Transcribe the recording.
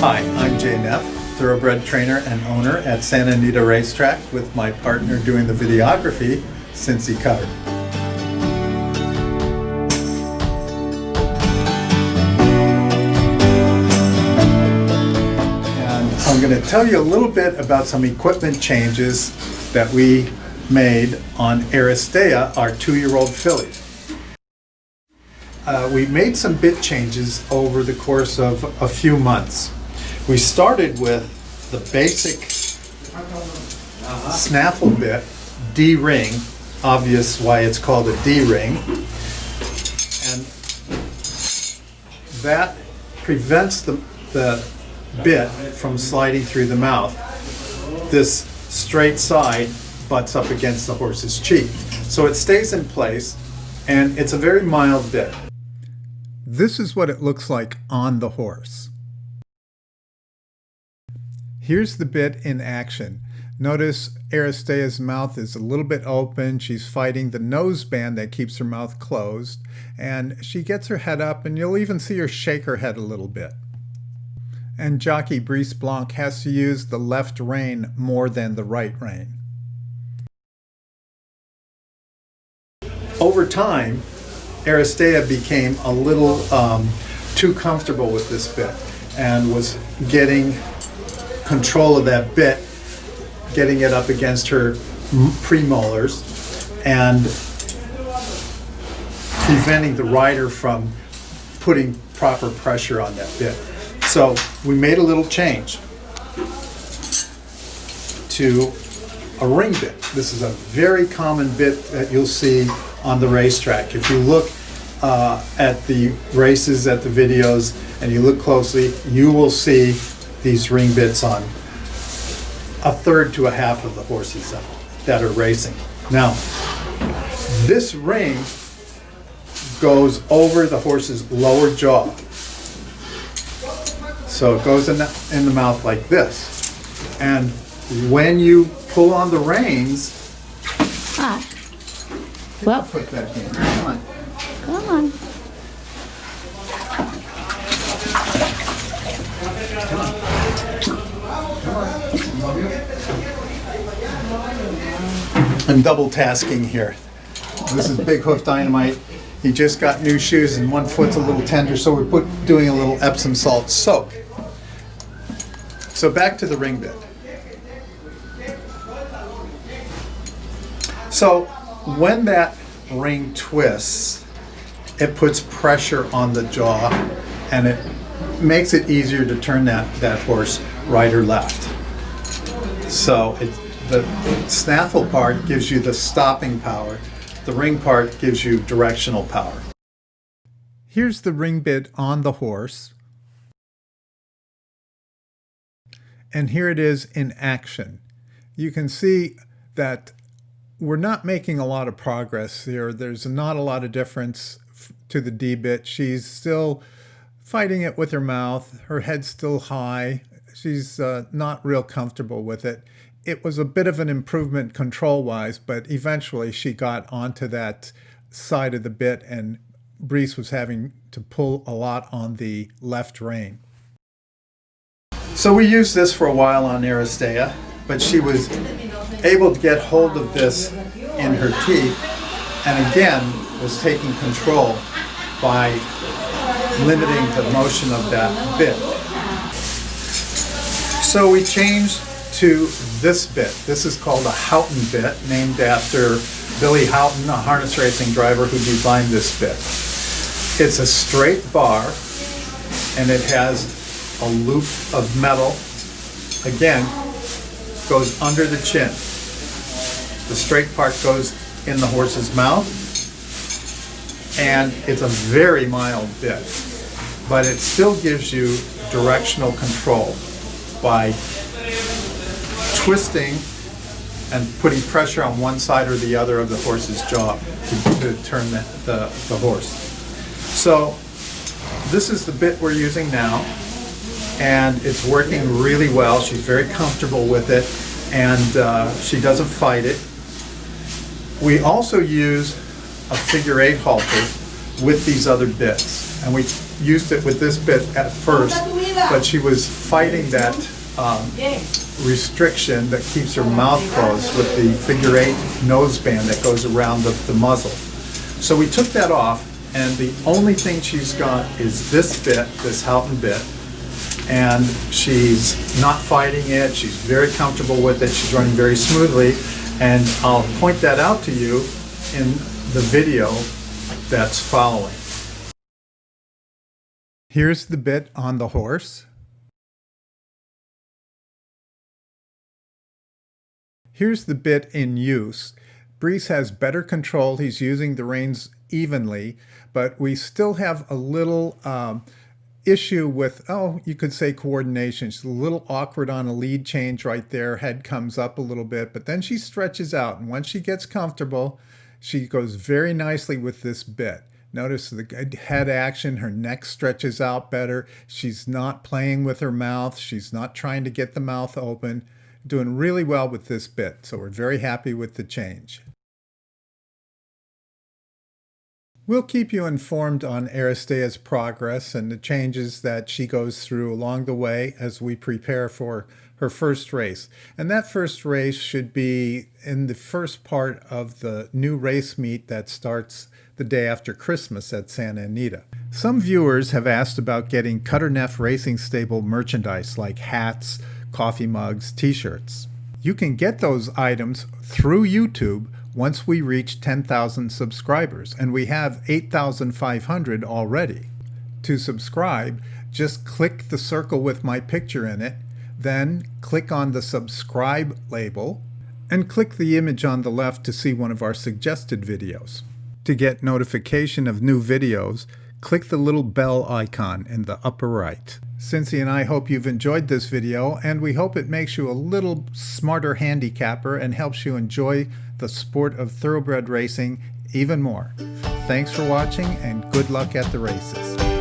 Hi, I'm Nehf, thoroughbred trainer and owner at Santa Anita Racetrack with my partner doing the videography, Cincy Cutter. And I'm going to tell you a little bit about some equipment changes that we made on Aristeia, our 2-year-old filly. We made some bit changes over the course of a few months. We started with the basic Snaffle bit, D-ring, obvious why it's called a D-ring, and that prevents the bit from sliding through the mouth. This straight side butts up against the horse's cheek, so it stays in place, and it's a very mild bit. This is what it looks like on the horse. Here's the bit in action. Notice Aristeia's mouth is a little bit open. She's fighting the noseband that keeps her mouth closed, and she gets her head up, and you'll even see her shake her head a little bit. And jockey Brice Blanc has to use the left rein more than the right rein. Over time, Aristeia became a little too comfortable with this bit and was getting control of that bit, getting it up against her premolars and preventing the rider from putting proper pressure on that bit. So we made a little change to a ring bit. This is a very common bit that you'll see on the racetrack. If you look at the races, at the videos, and you look closely, you will see these ring bits on a third to a half of the horses that are racing. Now, this ring goes over the horse's lower jaw. So it goes in the mouth like this. And when you pull on the reins, well, put that in. Come on. Come on. I'm double tasking here. This is Big Hoof Dynamite. He just got new shoes and one foot's a little tender, so we're doing a little Epsom salt soak. So back to the ring bit. So when that ring twists, it puts pressure on the jaw and it makes it easier to turn that horse right or left. So the snaffle part gives you the stopping power. The ring part gives you directional power. Here's the ring bit on the horse. And here it is in action. You can see that we're not making a lot of progress here. There's not a lot of difference to the D bit. She's still fighting it with her mouth. Her head's still high. She's not real comfortable with it. It was a bit of an improvement control-wise, but eventually she got onto that side of the bit and Brice was having to pull a lot on the left rein. So we used this for a while on Aristeia, but she was able to get hold of this in her teeth and again was taking control by limiting the motion of that bit. So we changed to this bit. This is called a Houghton bit, named after Billy Houghton, a harness racing driver who designed this bit. It's a straight bar and it has a loop of metal, again, goes under the chin. The straight part goes in the horse's mouth, and it's a very mild bit, but it still gives you directional control by twisting and putting pressure on one side or the other of the horse's jaw to turn the horse. So this is the bit we're using now, and it's working really well. She's very comfortable with it, and she doesn't fight it. We also use a figure 8 halter with these other bits, and we used it with this bit at first, but she was fighting that restriction that keeps her mouth closed with the figure 8 noseband that goes around the muzzle. So we took that off, and the only thing she's got is this bit, this Houghton bit, and she's not fighting it. She's very comfortable with it. She's running very smoothly, and I'll point that out to you in the video that's following. Here's the bit on the horse. Here's the bit in use. Brees has better control. He's using the reins evenly, but we still have a little issue with, you could say coordination. She's a little awkward on a lead change right there. Head comes up a little bit, but then she stretches out, and once she gets comfortable, she goes very nicely with this bit. Notice the head action, her neck stretches out better. She's not playing with her mouth. She's not trying to get the mouth open. Doing really well with this bit, so we're very happy with the change. We'll keep you informed on Aristeia's progress and the changes that she goes through along the way as we prepare for her first race. And that first race should be in the first part of the new race meet that starts the day after Christmas at Santa Anita. Some viewers have asked about getting Cutter Nehf Racing Stable merchandise like hats, coffee mugs, t-shirts. You can get those items through YouTube once we reach 10,000 subscribers, and we have 8,500 already. To subscribe, just click the circle with my picture in it, then click on the subscribe label, and click the image on the left to see one of our suggested videos. To get notification of new videos, click the little bell icon in the upper right. Cincy and I hope you've enjoyed this video, and we hope it makes you a little smarter handicapper and helps you enjoy the sport of thoroughbred racing even more. Thanks for watching, and good luck at the races.